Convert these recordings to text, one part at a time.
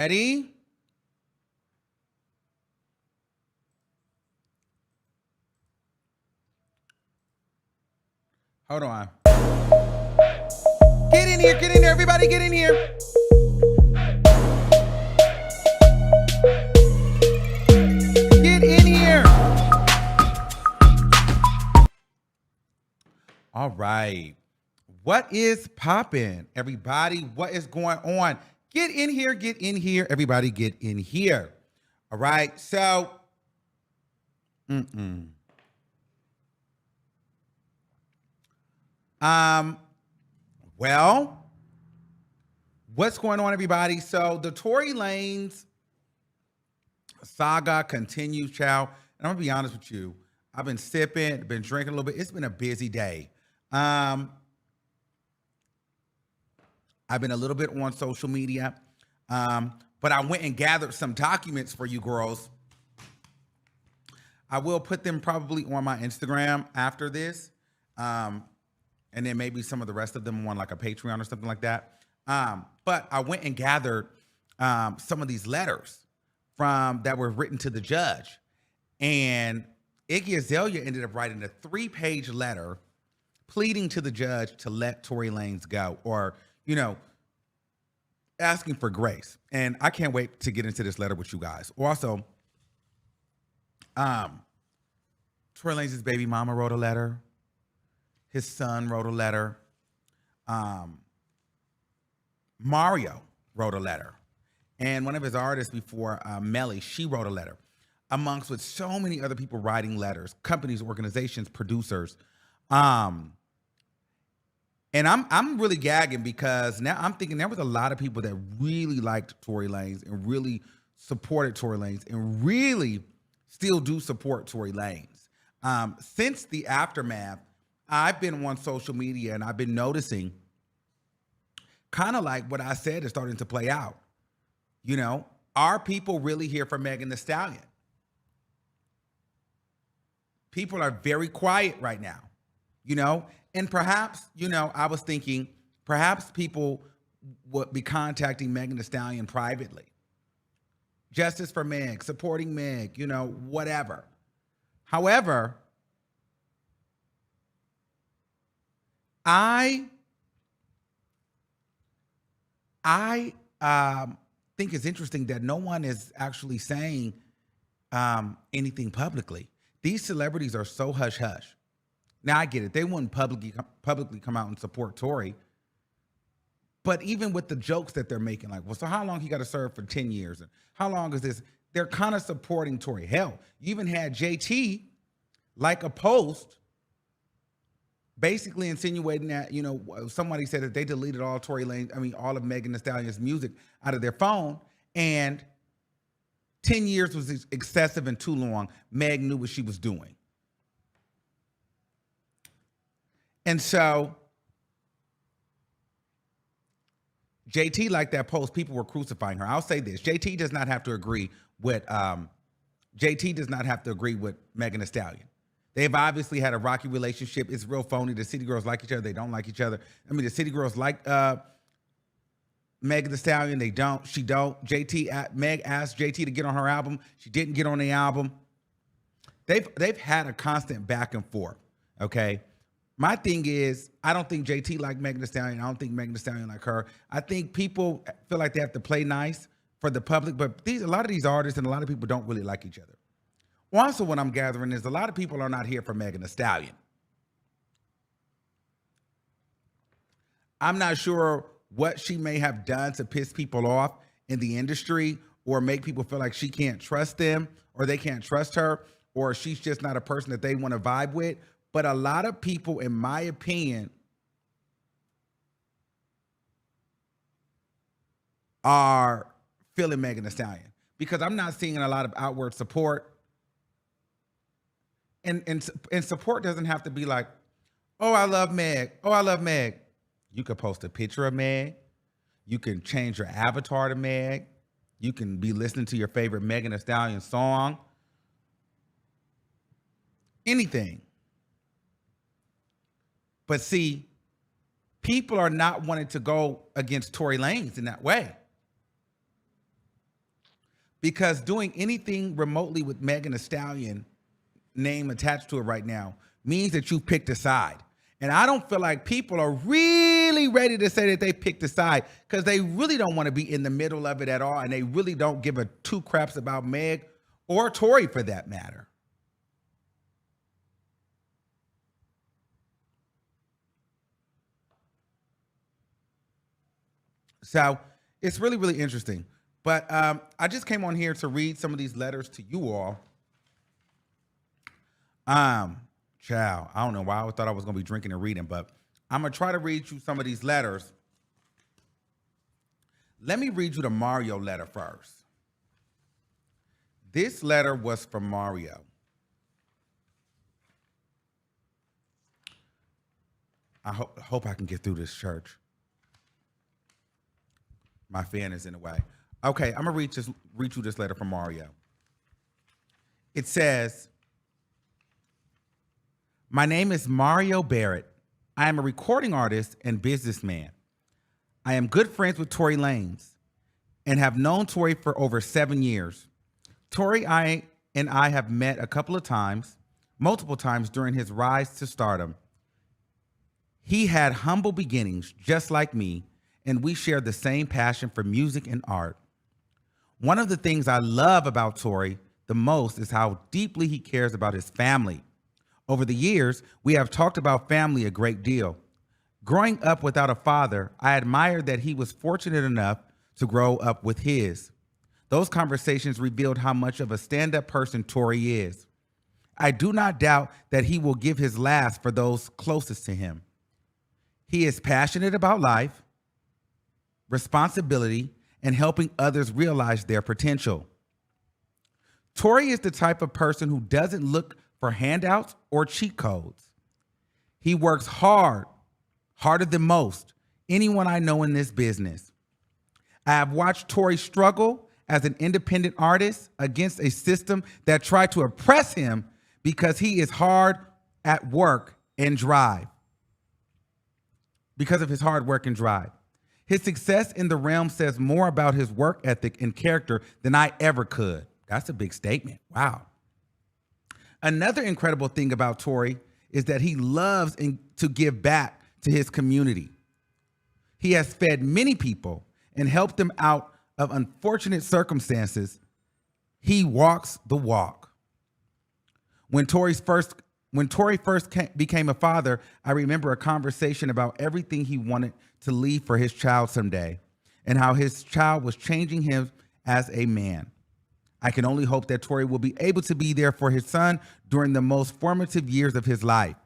Ready? Hold on. Get in here, everybody, get in here. Get in here. All right. What is popping, everybody? What is going on? Get in here, everybody, get in here. All right, so, well, what's going on, everybody? So the Tory Lanez saga continues, child. And I'm gonna be honest with you. I've been sipping, been drinking a little bit. It's been a busy day. I've been a little bit on social media, but I went and gathered some documents for you girls. I will put them probably on my Instagram after this, and then maybe some of the rest of them on like a Patreon or something like that. But I went and gathered some of these letters that were written to the judge, and Iggy Azalea ended up writing a 3-page letter pleading to the judge to let Tory Lanez go, or asking for grace. And I can't wait to get into this letter with you guys. Also, Tory Lanez's baby mama wrote a letter. His son wrote a letter. Mario wrote a letter. And one of his artists before, Melly, she wrote a letter. Amongst with so many other people writing letters, companies, organizations, producers. And I'm really gagging because now I'm thinking there was a lot of people that really liked Tory Lanez and really supported Tory Lanez and really still do support Tory Lanez. Since the aftermath, I've been on social media and I've been noticing kind of like what I said is starting to play out. Are people really here for Megan Thee Stallion? People are very quiet right now, And perhaps, I was thinking perhaps people would be contacting Megan Thee Stallion privately. Justice for Meg, supporting Meg, whatever. However, I think it's interesting that no one is actually saying anything publicly. These celebrities are so hush-hush. Now, I get it. They wouldn't publicly come out and support Tory. But even with the jokes that they're making, like, well, so how long he got to serve for 10 years? And how long is this? They're kind of supporting Tory. Hell, you even had JT like a post basically insinuating that, somebody said that they deleted all all of Megan Thee Stallion's music out of their phone. And 10 years was excessive and too long. Meg knew what she was doing. And so JT liked that post. People were crucifying her. I'll say this. JT does not have to agree with Megan Thee Stallion. They've obviously had a rocky relationship. It's real phony. The City Girls like each other. They don't like each other. The City Girls like Megan Thee Stallion. They don't. She don't. Meg asked JT to get on her album. She didn't get on the album. They've had a constant back and forth. Okay. My thing is, I don't think JT like Megan Thee Stallion. I don't think Megan Thee Stallion like her. I think people feel like they have to play nice for the public, but a lot of these artists and a lot of people don't really like each other. Also, what I'm gathering is a lot of people are not here for Megan Thee Stallion. I'm not sure what she may have done to piss people off in the industry or make people feel like she can't trust them or they can't trust her or she's just not a person that they want to vibe with. But a lot of people, in my opinion, are feeling Megan Thee Stallion because I'm not seeing a lot of outward support. And support doesn't have to be like, oh, I love Meg. Oh, I love Meg. You could post a picture of Meg. You can change your avatar to Meg. You can be listening to your favorite Megan Thee Stallion song. Anything. But see, people are not wanting to go against Tory Lanez in that way. because doing anything remotely with Megan Thee Stallion name attached to it right now means that you picked a side. And I don't feel like people are really ready to say that they picked a side because they really don't want to be in the middle of it at all. And they really don't give a two craps about Meg or Tory for that matter. So it's really, really interesting. But I just came on here to read some of these letters to you all. Child, I don't know why I thought I was going to be drinking and reading, but I'm going to try to read you some of these letters. Let me read you the Mario letter first. This letter was from Mario. I hope I can get through this, church. My fan is in the way. Okay, I'm going to read you this letter from Mario. It says, my name is Mario Barrett. I am a recording artist and businessman. I am good friends with Tory Lanez and have known Tory for over 7 years. Tory and I have met a couple of times, multiple times during his rise to stardom. He had humble beginnings just like me, and we share the same passion for music and art. One of the things I love about Tory the most is how deeply he cares about his family. Over the years, we have talked about family a great deal. Growing up without a father, I admired that he was fortunate enough to grow up with his. Those conversations revealed how much of a stand-up person Tory is. I do not doubt that he will give his last for those closest to him. He is passionate about life, responsibility, and helping others realize their potential. Tory is the type of person who doesn't look for handouts or cheat codes. He works hard, harder than most anyone I know in this business. I have watched Tory struggle as an independent artist against a system that tried to oppress him because he is hard at work and drive. Because of his hard work and drive. His success in the realm says more about his work ethic and character than I ever could. That's a big statement. Wow. Another incredible thing about Tory is that he loves to give back to his community. He has fed many people and helped them out of unfortunate circumstances. He walks the walk. When Tory first became a father, I remember a conversation about everything he wanted to leave for his child someday and how his child was changing him as a man. I can only hope that Tory will be able to be there for his son during the most formative years of his life.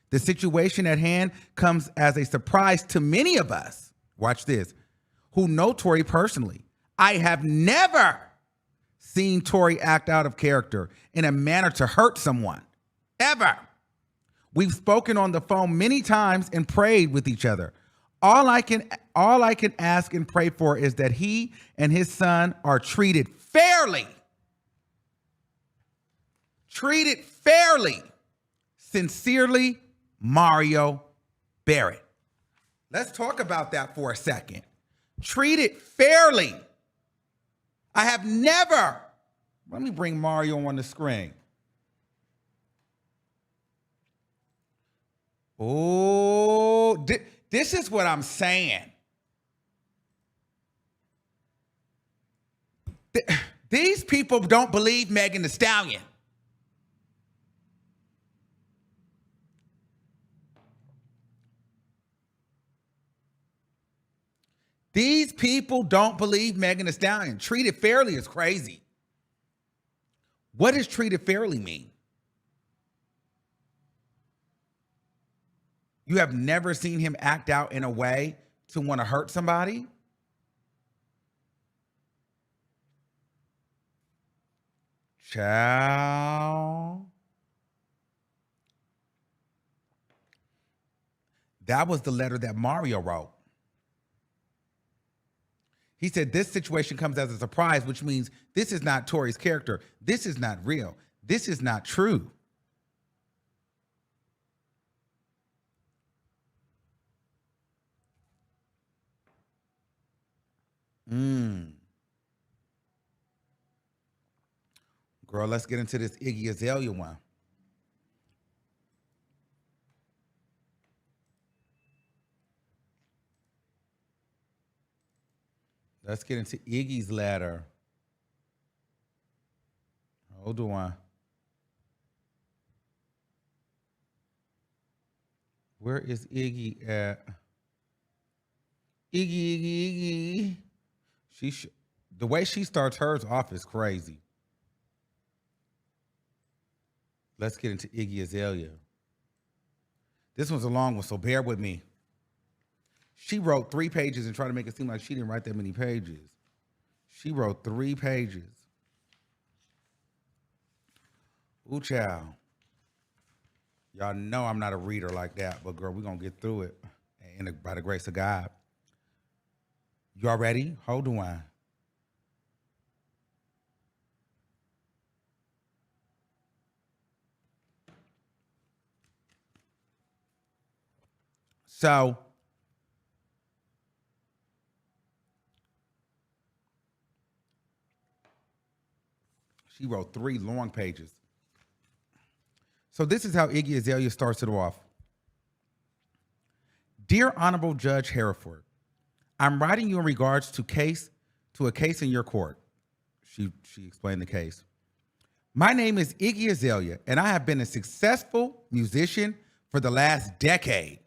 The situation at hand comes as a surprise to many of us, watch this, who know Tory personally. I have never seen Tory act out of character in a manner to hurt someone, ever. We've spoken on the phone many times and prayed with each other. All I can ask and pray for is that he and his son are treated fairly. Treated fairly. Sincerely, Mario Barrett. Let's talk about that for a second. Treated fairly. I have never, let me bring Mario on the screen. Oh, this is what I'm saying. These people don't believe Megan Thee Stallion. These people don't believe Megan Thee Stallion. Treated fairly is crazy. What does treated fairly mean? You have never seen him act out in a way to want to hurt somebody? Child. That was the letter that Mario wrote. He said, this situation comes as a surprise, which means this is not Tory's character. This is not real. This is not true. Girl, let's get into this Iggy Azalea one. Let's get into Iggy's letter. Hold on. Where is Iggy at? Iggy. The way she starts hers off is crazy. Let's get into Iggy Azalea. This one's a long one, so bear with me. She wrote 3 pages and tried to make it seem like she didn't write that many pages. She wrote 3 pages. Ooh, child. Y'all know I'm not a reader like that, but girl, we're going to get through it by the grace of God. Y'all ready? Hold on. So, she wrote 3 long pages. So this is how Iggy Azalea starts it off. Dear Honorable Judge Hereford, I'm writing you in regards to a case in your court. She explained the case. My name is Iggy Azalea, and I have been a successful musician for the last decade.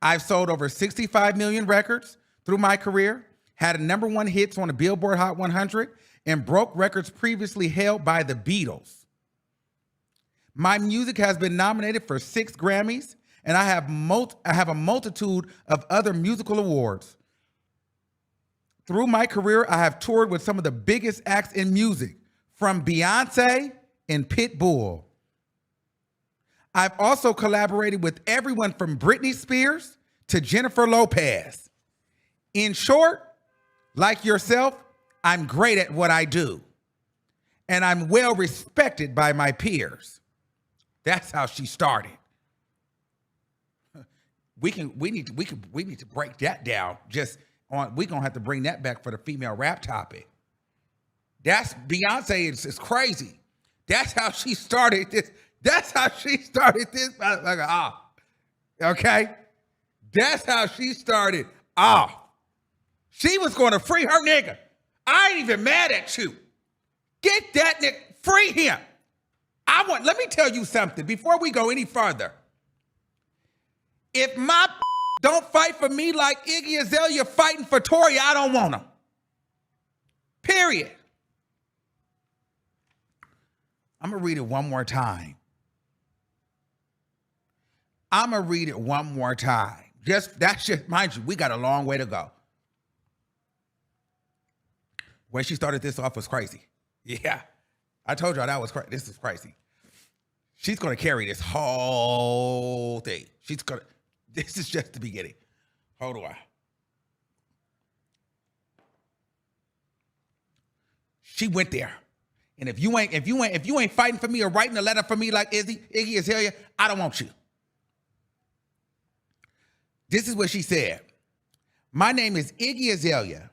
I've sold over 65 million records through my career, had a #1 hits on the Billboard Hot 100, and broke records previously held by the Beatles. My music has been nominated for 6 Grammys, and I have a multitude of other musical awards. Through my career, I have toured with some of the biggest acts in music, from Beyonce and Pitbull. I've also collaborated with everyone from Britney Spears to Jennifer Lopez. In short, like yourself, I'm great at what I do, and I'm well respected by my peers. That's how she started. We need to break that down. We're gonna have to bring that back for the female rap topic. That's Beyonce is crazy. That's how she started this. That's how she started this. Okay? That's how she started off. She was going to free her nigga. I ain't even mad at you. Get that nigga, free him. Let me tell you something before we go any further. If my don't fight for me like Iggy Azalea fighting for Tory, I don't want him. Period. I'm going to read it one more time. Mind you, we got a long way to go. When she started this off was crazy. Yeah. I told y'all that was crazy. This is crazy. She's going to carry this whole thing. This is just the beginning. Hold on. She went there. And if you ain't fighting for me or writing a letter for me like Iggy Azalea, I don't want you. This is what she said. My name is Iggy Azalea,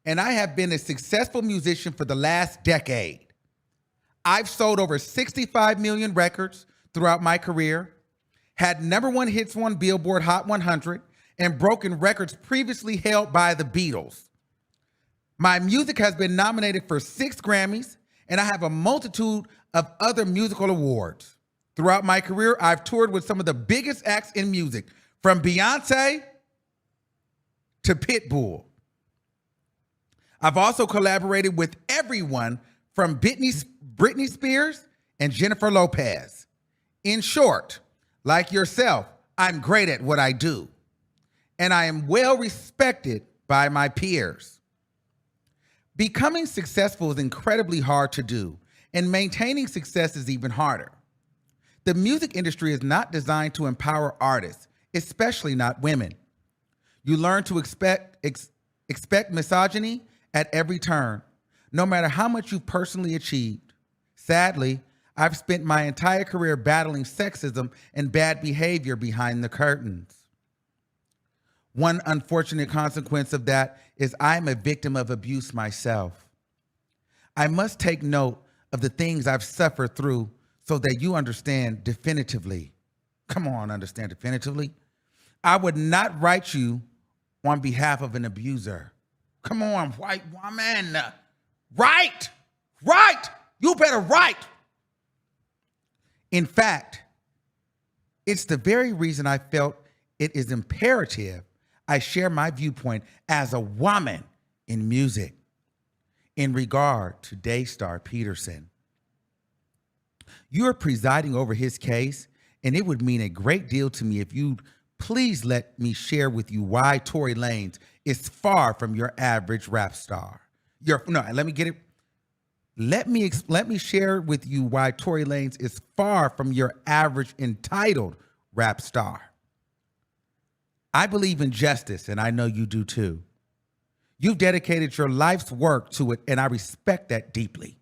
and I have been a successful musician for the last decade. I've sold over 65 million records throughout my career, had #1 hits on Billboard Hot 100, and broken records previously held by the Beatles. My music has been nominated for 6 Grammys, and I have a multitude of other musical awards. Throughout my career, I've toured with some of the biggest acts in music, from Beyonce to Pitbull. I've also collaborated with everyone from Britney Spears and Jennifer Lopez. In short, like yourself, I'm great at what I do, and I am well respected by my peers. Becoming successful is incredibly hard to do, and maintaining success is even harder. The music industry is not designed to empower artists, especially not women. You learn to expect misogyny at every turn, no matter how much you've personally achieved. Sadly, I've spent my entire career battling sexism and bad behavior behind the curtains. One unfortunate consequence of that is I'm a victim of abuse myself. I must take note of the things I've suffered through so that you understand definitively. Come on, understand definitively. I would not write you on behalf of an abuser. Come on, white woman. Write. You better write. In fact, it's the very reason I felt it is imperative I share my viewpoint as a woman in music in regard to Daystar Peterson. You're presiding over his case, and it would mean a great deal to me if you'd please let me share with you why Tory Lanez is far from your average rap star. Let me share with you why Tory Lanez is far from your average entitled rap star. I believe in justice, and I know you do too. You've dedicated your life's work to it, and I respect that deeply.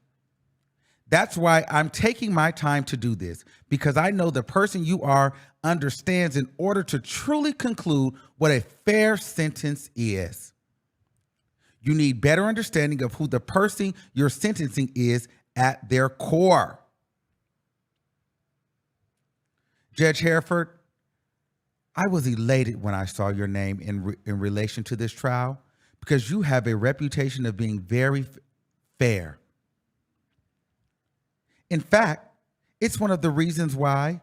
That's why I'm taking my time to do this, because I know the person you are understands in order to truly conclude what a fair sentence is. You need better understanding of who the person you're sentencing is at their core. Judge Hereford, I was elated when I saw your name in relation to this trial because you have a reputation of being very fair. In fact, it's one of the reasons why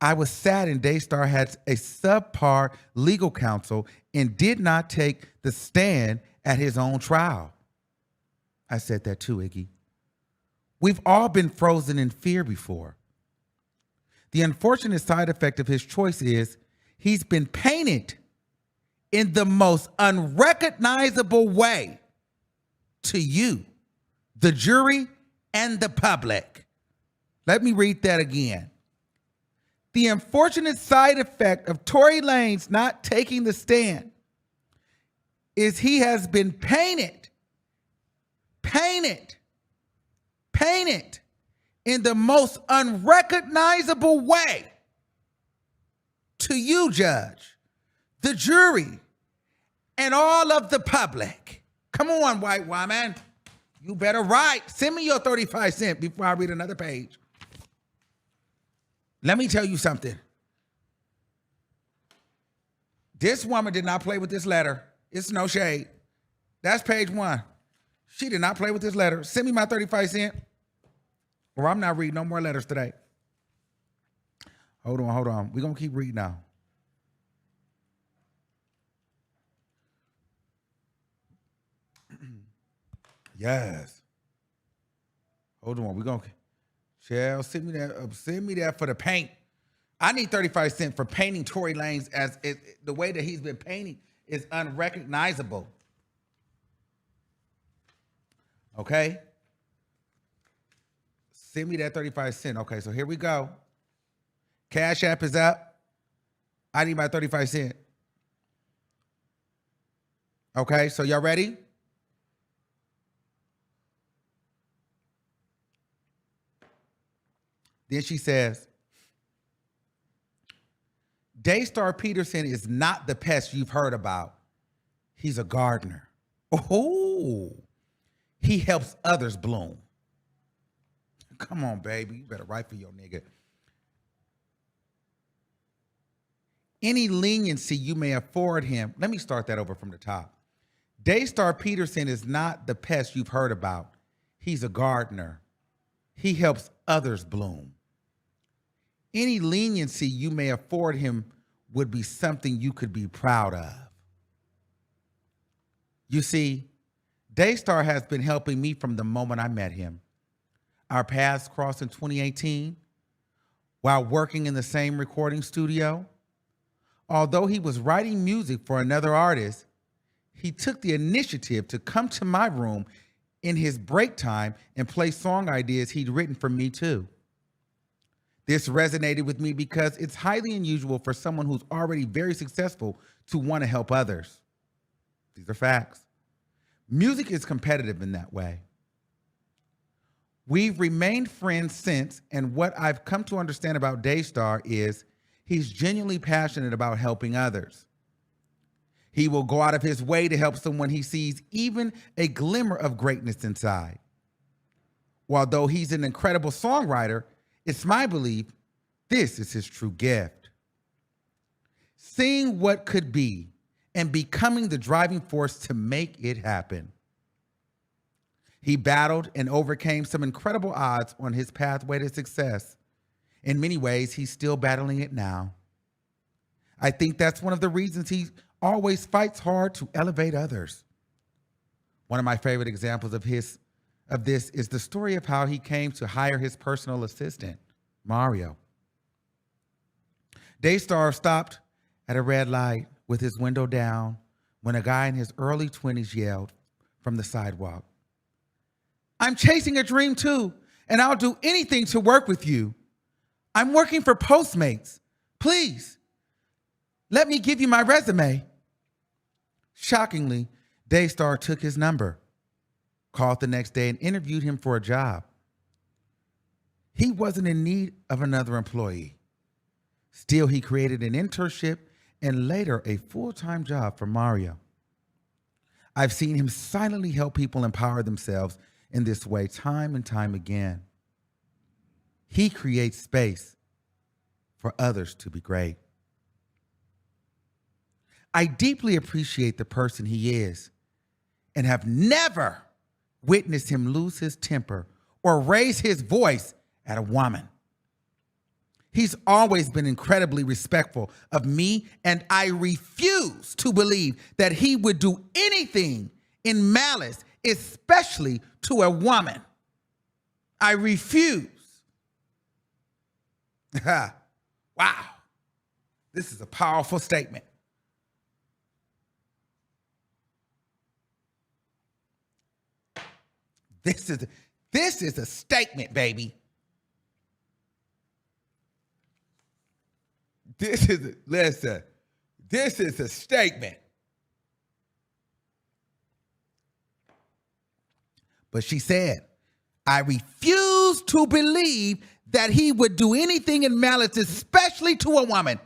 I was saddened Daystar had a subpar legal counsel and did not take the stand at his own trial. I said that too, Iggy. We've all been frozen in fear before. The unfortunate side effect of his choice is he's been painted in the most unrecognizable way to you, the jury, and the public. Let me read that again. The unfortunate side effect of Tory Lanez not taking the stand is he has been painted in the most unrecognizable way to you, judge, the jury, and all of the public. Come on, white woman. You better write. Send me your 35 cents before I read another page. Let me tell you something. This woman did not play with this letter. It's no shade. That's page 1. She did not play with this letter. Send me my 35 cents, or I'm not reading no more letters today. Hold on. We're going to keep reading now. Yes. Hold on. We're going to... Shell, send me that for the paint. I need 35 cents for painting Tory Lanez as the way that he's been painting is unrecognizable. Okay? Send me that 35 cents. Okay, so here we go. Cash App is up. I need my 35 cents. Okay, so y'all ready? Then she says, Daystar Peterson is not the pest you've heard about. He's a gardener. Oh, he helps others bloom. Come on, baby. You better write for your nigga. Any leniency you may afford him. Let me start that over from the top. Daystar Peterson is not the pest you've heard about. He's a gardener. He helps others bloom. Any leniency you may afford him would be something you could be proud of. You see, Daystar has been helping me from the moment I met him. Our paths crossed in 2018 while working in the same recording studio. Although he was writing music for another artist, he took the initiative to come to my room in his break time and play song ideas he'd written for me too. This resonated with me because it's highly unusual for someone who's already very successful to want to help others. These are facts. Music is competitive in that way. We've remained friends since, and what I've come to understand about Daystar is he's genuinely passionate about helping others. He will go out of his way to help someone he sees even a glimmer of greatness inside. Although he's an incredible songwriter, it's my belief this is his true gift. Seeing what could be and becoming the driving force to make it happen. He battled and overcame some incredible odds on his pathway to success. In many ways, he's still battling it now. I think that's one of the reasons he always fights hard to elevate others. One of my favorite examples of this is the story of how he came to hire his personal assistant, Mario. Daystar stopped at a red light with his window down when a guy in his early 20s yelled from the sidewalk, "I'm chasing a dream too, and I'll do anything to work with you. I'm working for Postmates. Please, let me give you my resume." Shockingly, Daystar took his number, called the next day, and interviewed him for a job. He wasn't in need of another employee. Still, he created an internship and later a full-time job for Mario. I've seen him silently help people empower themselves in this way time and time again. He creates space for others to be great. I deeply appreciate the person he is and have never witnessed him lose his temper or raise his voice at a woman. He's always been incredibly respectful of me, and I refuse to believe that he would do anything in malice, especially to a woman. I refuse. Wow. This is a powerful statement. This is a statement, baby. This is a statement. But she said, I refuse to believe that he would do anything in malice, especially to a woman.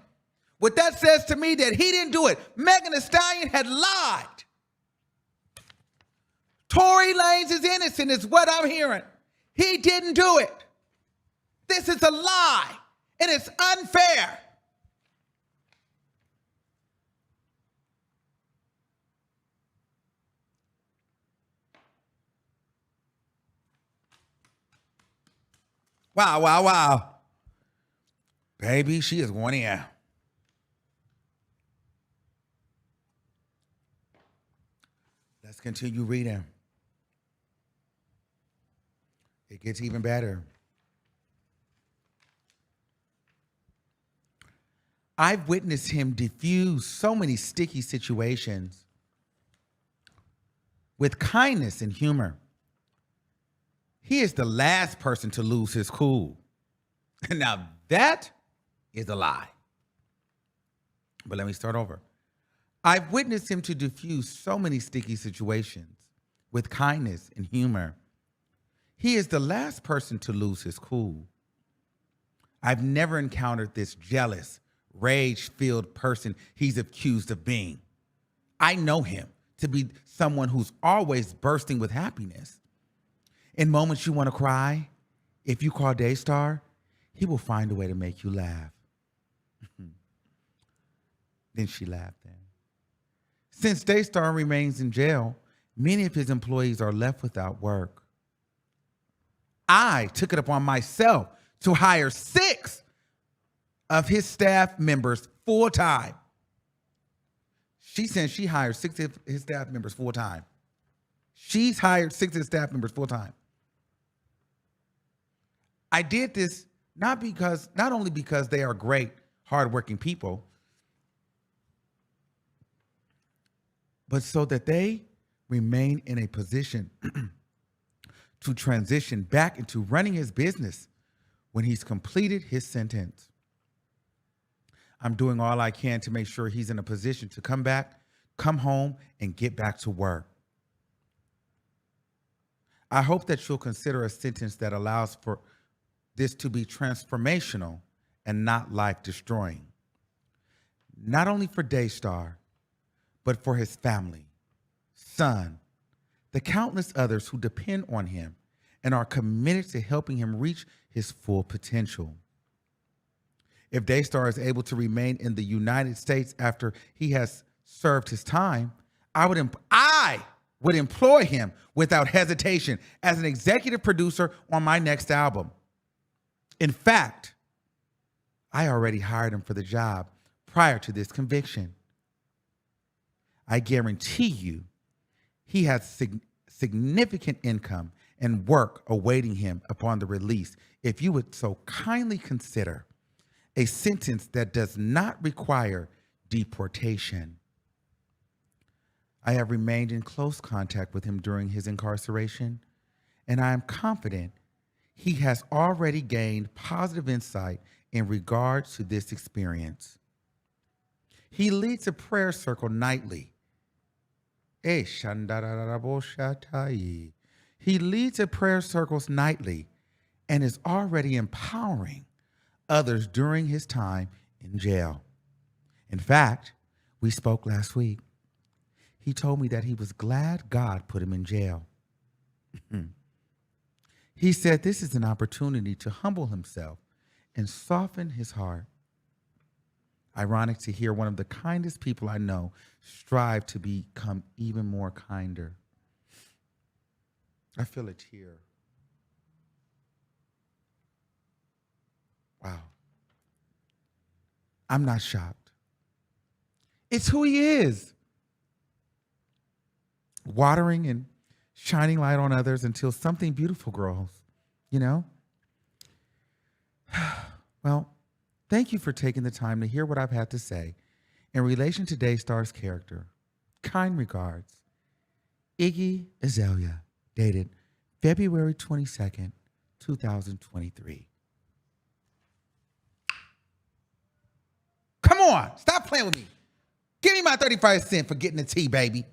What that says to me that he didn't do it. Megan Thee Stallion had lied. Tory Lanez is innocent is what I'm hearing. He didn't do it. This is a lie, and it's unfair. Wow, wow, wow. Baby, she is going in. Let's continue reading. It gets even better. I've witnessed him diffuse so many sticky situations with kindness and humor. He is the last person to lose his cool. Now that is a lie. But let me start over. I've witnessed him to diffuse so many sticky situations with kindness and humor. He is the last person to lose his cool. I've never encountered this jealous, rage-filled person he's accused of being. I know him to be someone who's always bursting with happiness. In moments you want to cry, if you call Daystar, he will find a way to make you laugh. Then she laughed then. Since Daystar remains in jail, many of his employees are left without work. I took it upon myself to hire 6 of his staff members full-time. She said she hired 6 of his staff members full-time. She's hired 6 of his staff members full-time. I did this not only because they are great, hardworking people, but so that they remain in a position to transition back into running his business when he's completed his sentence. I'm doing all I can to make sure he's in a position to come back, come home, and get back to work. I hope that you'll consider a sentence that allows for this to be transformational and not life-destroying. Not only for Daystar, but for his family, son, the countless others who depend on him and are committed to helping him reach his full potential. If Daystar is able to remain in the United States after he has served his time, I would employ him without hesitation as an executive producer on my next album. In fact, I already hired him for the job prior to this conviction. I guarantee you he has significant income and work awaiting him upon the release if you would so kindly consider a sentence that does not require deportation. I have remained in close contact with him during his incarceration, and I am confident he has already gained positive insight in regards to this experience. He leads a prayer circle nightly. He leads a prayer circles nightly and is already empowering others during his time in jail. In fact, we spoke last week. He told me that he was glad God put him in jail. He said this is an opportunity to humble himself and soften his heart. Ironic to hear one of the kindest people I know strive to become even more kinder. I feel a tear. Wow. I'm not shocked. It's who he is. Watering and shining light on others until something beautiful grows, you know? Well, thank you for taking the time to hear what I've had to say in relation to Daystar's character. Kind regards, Iggy Azalea, dated February 22nd, 2023. Come on, stop playing with me. Give me my 35 cents for getting the tea, baby.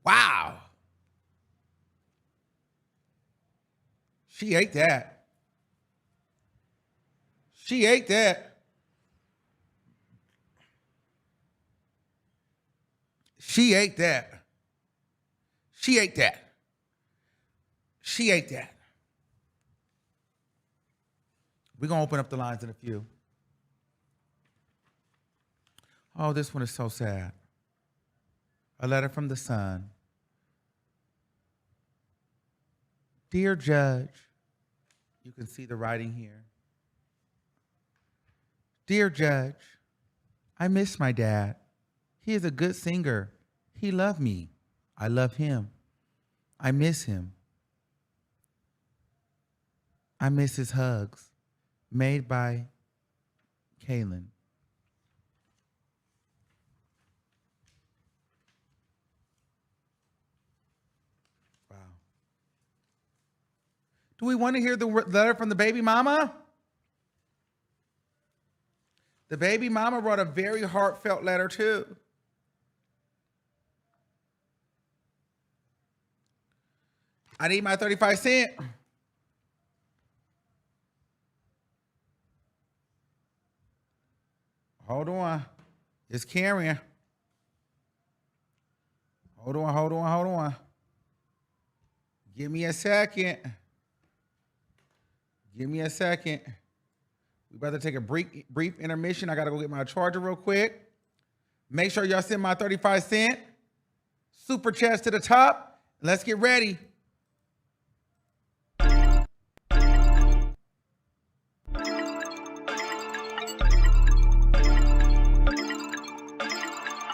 Wow. She ate that. She ate that. She ate that. She ate that. She ate that. We're going to open up the lines in a few. Oh, this one is so sad. A letter from the son. Dear Judge, you can see the writing here. Dear Judge, I miss my dad. He is a good singer. He loved me. I love him. I miss him. I miss his hugs, made by Kaylin. Wow. Do we want to hear the letter from the baby mama? The baby mama wrote a very heartfelt letter too. I need my 35 cents. Hold on. It's carrying. Hold on. Give me a second. We about to take a brief intermission. I got to go get my charger real quick. Make sure y'all send my 35 cents. Super chats to the top. Let's get ready.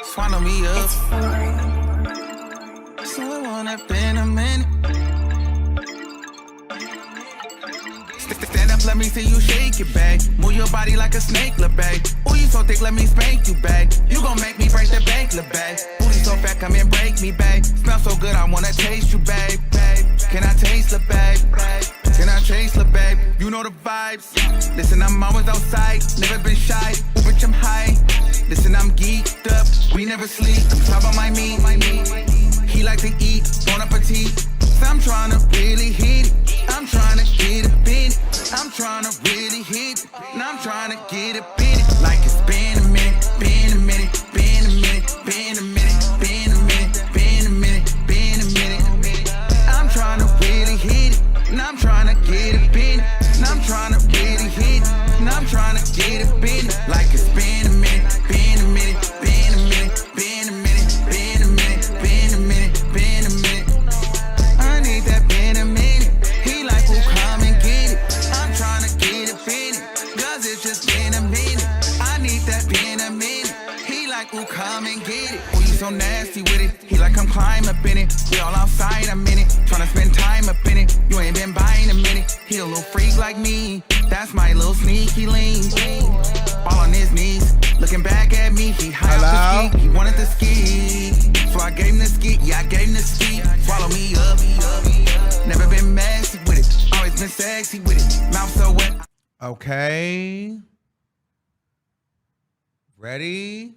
Swallow me up. Someone up in a minute. Stand up, let me see you shake it back. Move your body like a snake, look back. Ooh, you so thick, let me spank you back. You gon' make me break the bank, look back. Booty so fat, come and break me back. Smell so good, I wanna taste you, babe. Can I taste the babe? Can I taste the babe? You know the vibes. Listen, I'm always outside, never been shy. Bitch, I'm high. Listen, I'm geeked up. We never sleep. Talk about my meat. He like to eat. Bon appetit. So I'm trying to really hit it. I'm trying to get up in it. I'm trying to really hit it. And I'm trying to get up in it. Like it's been a minute, been a minute, been a minute, been a minute, been a minute, been a minute, been a minute. I'm trying to really hit it. And I'm trying to get up in it. And I'm trying to really hit it. And I'm trying to get up in it. Like it's been a minute, been a minute, been a minute, been a minute, been a minute, been a minute, been a minute. I need that been a minute. He like, who come and get it? I'm trying to get up in it. Cause it's just been a minute. I need that been a minute. He like, who come and get it? Oh, you so nasty with it. He like, come climb up in it. We all outside a minute. Tryna spend time up in it. You ain't been buying a minute. He a little freak like me. That's my little sneaky link. All on his knees. Looking back at me. He high off the ski. He wanted the ski. So I gave him the ski. Yeah, I gave him the ski. Swallow me up. Never been messy with it. Always been sexy with it. Mouth so wet. Okay. Ready?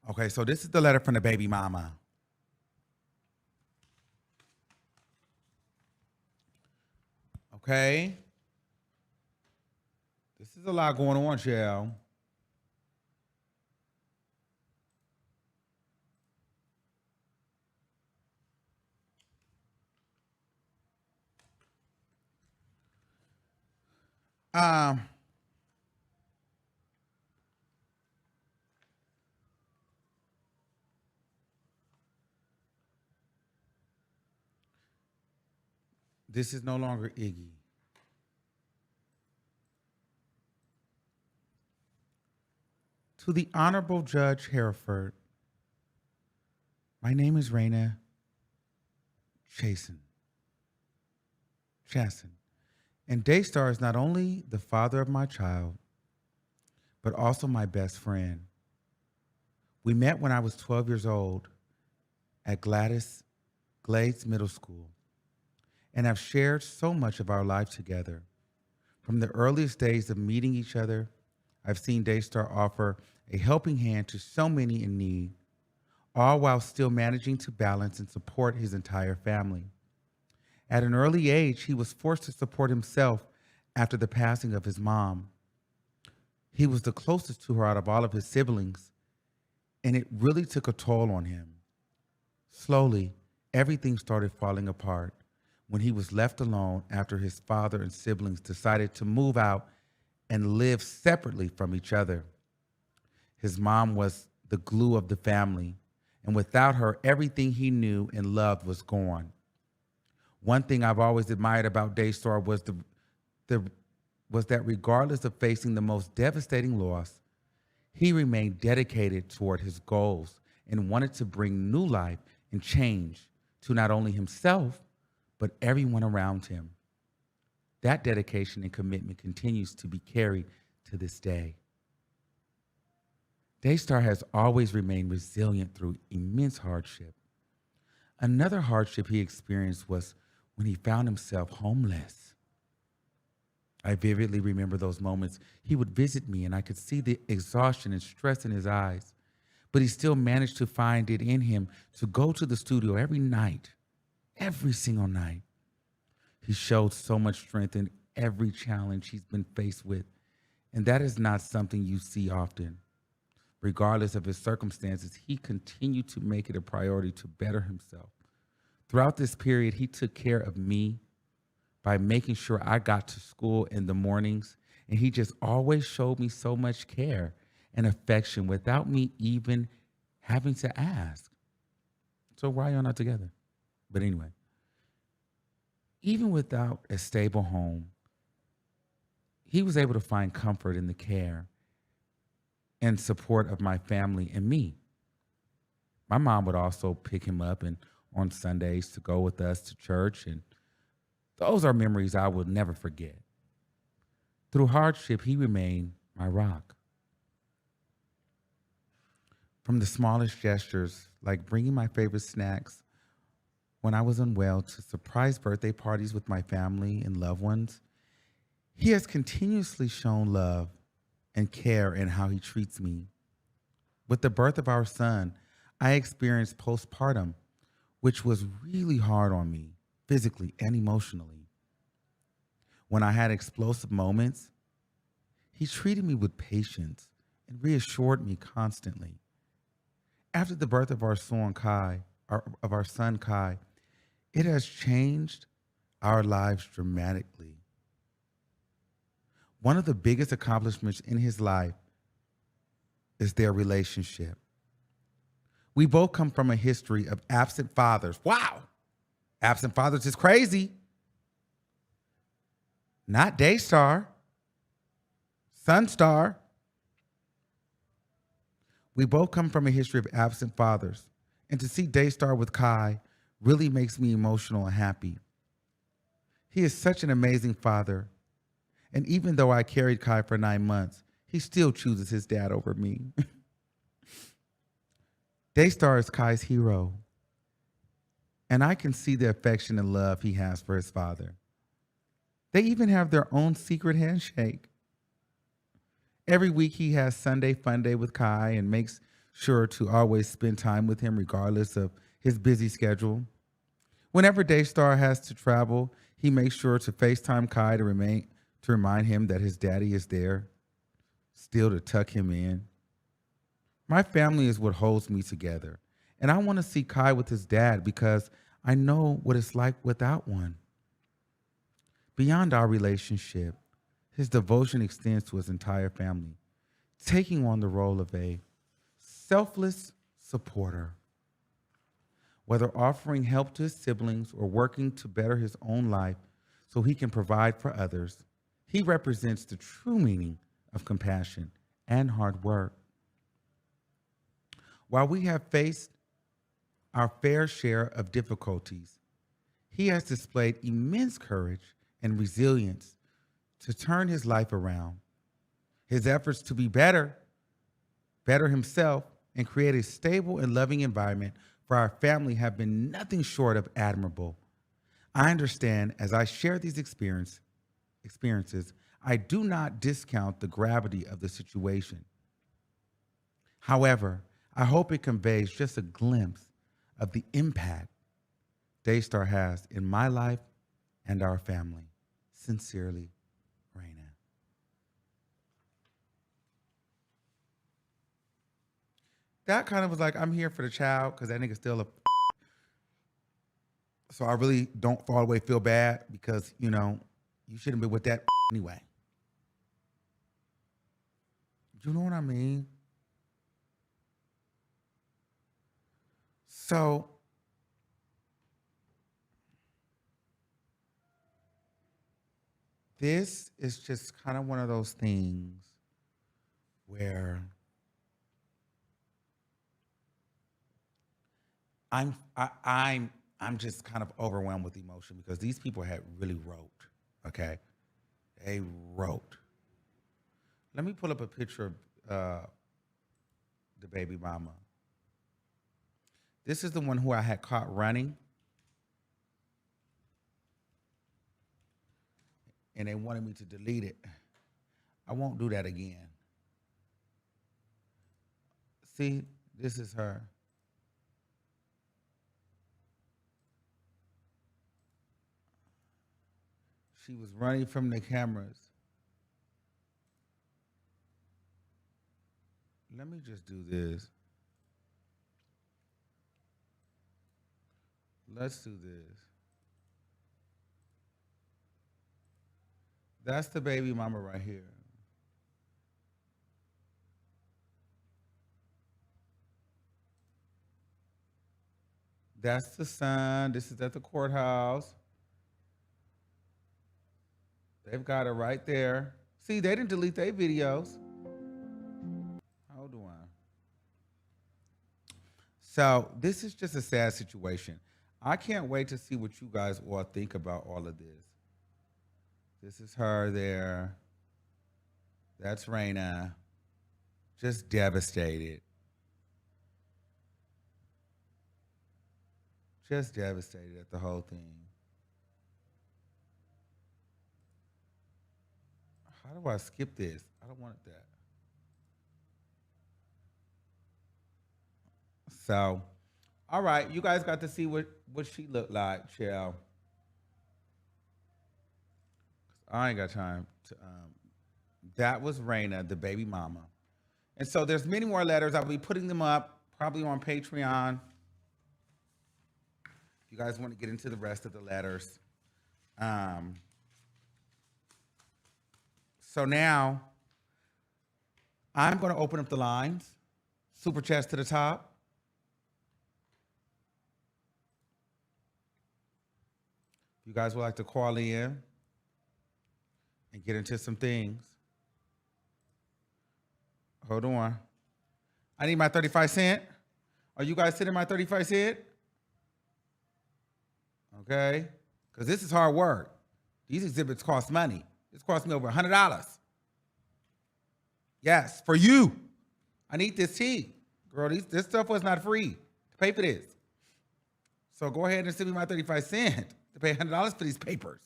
Okay, so this is the letter from the baby mama. Okay. This is a lot going on, Shell. This is no longer Iggy. To the Honorable Judge Hereford, my name is Raina Chasen. And Daystar is not only the father of my child, but also my best friend. We met when I was 12 years old at Glades Middle School, and have shared so much of our life together. From the earliest days of meeting each other, I've seen Daystar offer a helping hand to so many in need, all while still managing to balance and support his entire family. At an early age, he was forced to support himself after the passing of his mom. He was the closest to her out of all of his siblings, and it really took a toll on him. Slowly, everything started falling apart when he was left alone after his father and siblings decided to move out and live separately from each other. His mom was the glue of the family, and without her, everything he knew and loved was gone. One thing I've always admired about Daystar was that regardless of facing the most devastating loss, he remained dedicated toward his goals and wanted to bring new life and change to not only himself, but everyone around him. That dedication and commitment continues to be carried to this day. Daystar has always remained resilient through immense hardship. Another hardship he experienced was when he found himself homeless. I vividly remember those moments. He would visit me and I could see the exhaustion and stress in his eyes, but he still managed to find it in him to go to the studio every night, every single night. He showed so much strength in every challenge he's been faced with, and that is not something you see often. Regardless of his circumstances, he continued to make it a priority to better himself. Throughout this period, he took care of me by making sure I got to school in the mornings, and he just always showed me so much care and affection without me even having to ask. So why y'all not together? But anyway, even without a stable home, he was able to find comfort in the care and support of my family and me. My mom would also pick him up and on Sundays to go with us to church, and those are memories I will never forget. Through hardship, he remained my rock. From the smallest gestures, like bringing my favorite snacks when I was unwell, to surprise birthday parties with my family and loved ones, he has continuously shown love and care in how he treats me. With the birth of our son, I experienced postpartum, which was really hard on me, physically and emotionally. When I had explosive moments, he treated me with patience and reassured me constantly. After the birth of our son Kai, it has changed our lives dramatically. One of the biggest accomplishments in his life is their relationship. We both come from a history of absent fathers. Wow. Absent fathers is crazy. Not Daystar. Sunstar. We both come from a history of absent fathers. And to see Daystar with Kai really makes me emotional and happy. He is such an amazing father. And even though I carried Kai for 9 months, he still chooses his dad over me. Daystar is Kai's hero. And I can see the affection and love he has for his father. They even have their own secret handshake. Every week he has Sunday Fun Day with Kai and makes sure to always spend time with him regardless of his busy schedule. Whenever Daystar has to travel, he makes sure to FaceTime Kai to remind him that his daddy is there, still to tuck him in. My family is what holds me together, and I want to see Kai with his dad because I know what it's like without one. Beyond our relationship, his devotion extends to his entire family, taking on the role of a selfless supporter. Whether offering help to his siblings or working to better his own life so he can provide for others, he represents the true meaning of compassion and hard work. While we have faced our fair share of difficulties, he has displayed immense courage and resilience to turn his life around. His efforts to be better himself, and create a stable and loving environment for our family have been nothing short of admirable. I understand as I share these experiences, I do not discount the gravity of the situation. However, I hope it conveys just a glimpse of the impact Daystar has in my life and our family. Sincerely, Raina. That kind of was like, I'm here for the child because that nigga's still a. So I really don't far away feel bad because, you shouldn't be with that anyway. You know what I mean? So this is just kind of one of those things where I'm just kind of overwhelmed with emotion because these people had really wrote, okay? They wrote. Let me pull up a picture of the baby mama. This is the one who I had caught running. And they wanted me to delete it. I won't do that again. See, this is her. She was running from the cameras. Let me just do this. Let's do this. That's the baby mama right here. That's the son. This is at the courthouse. They've got it right there. See, they didn't delete their videos. Hold on. So this is just a sad situation. I can't wait to see what you guys all think about all of this. This is her there. That's Raina. Just devastated. Just devastated at the whole thing. How do I skip this? I don't want that. So, all right, you guys got to see what she looked like, chill. I ain't got time to. That was Raina, the baby mama, and so there's many more letters. I'll be putting them up probably on Patreon. If you guys want to get into the rest of the letters. So now I'm going to open up the lines. Super chats to the top. If you guys would like to call in and get into some things. Hold on. I need my 35 cent. Are you guys sending my 35 cent? Okay. Because this is hard work. These exhibits cost money. This cost me over $100. Yes, for you. I need this tea. Girl, this stuff was not free to pay for this. So go ahead and send me my 35 cents to pay $100 for these papers.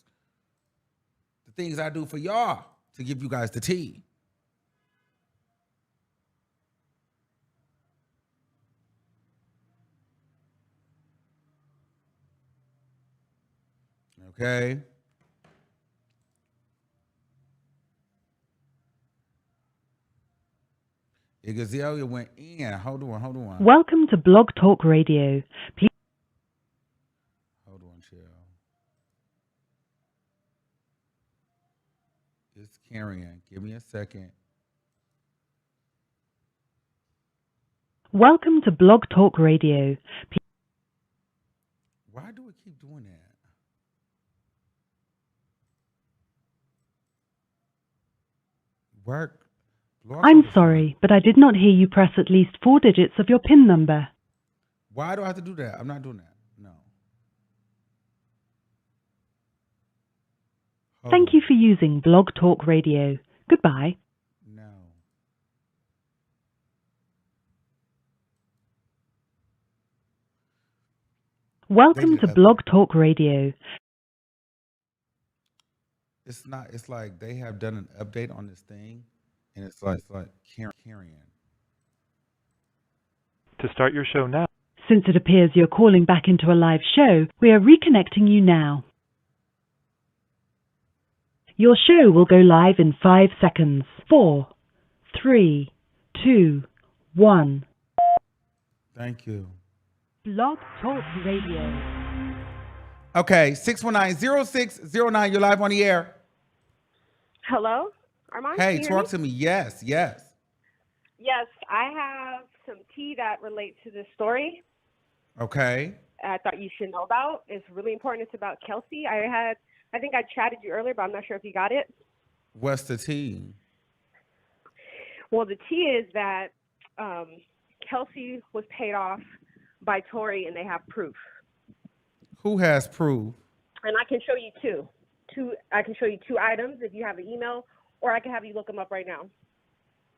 The things I do for y'all to give you guys the tea. Okay. Iggy Azalea went in. Hold on. Welcome to Blog Talk Radio. Please. Hold on, chill. It's carrying. Give me a second. Welcome to Blog Talk Radio. Why do it keep doing that? Work. I'm sorry, but I did not hear you press at least 4 digits of your PIN number. Why do I have to do that? I'm not doing that. No. Thank you for using Blog Talk Radio. Goodbye. No. Welcome to Blog Talk Radio. It's not. It's like they have done an update on this thing, and it's like carrying. To start your show now. Since it appears you're calling back into a live show, we are reconnecting you now. Your show will go live in 5 seconds. 4, 3, 2, 1. Thank you. Blog Talk Radio. Okay, 619-0609. You're live on the air. Hello, Armon? Hey, talk to me. Yes. Yes, I have some tea that relates to this story. Okay. I thought you should know about. It's really important. It's about Kelsey. I think I chatted you earlier, but I'm not sure if you got it. What's the tea? Well, the tea is that Kelsey was paid off by Tory, and they have proof. Who has proof? And I can show you two. I can show you 2 items if you have an email, or I can have you look them up right now.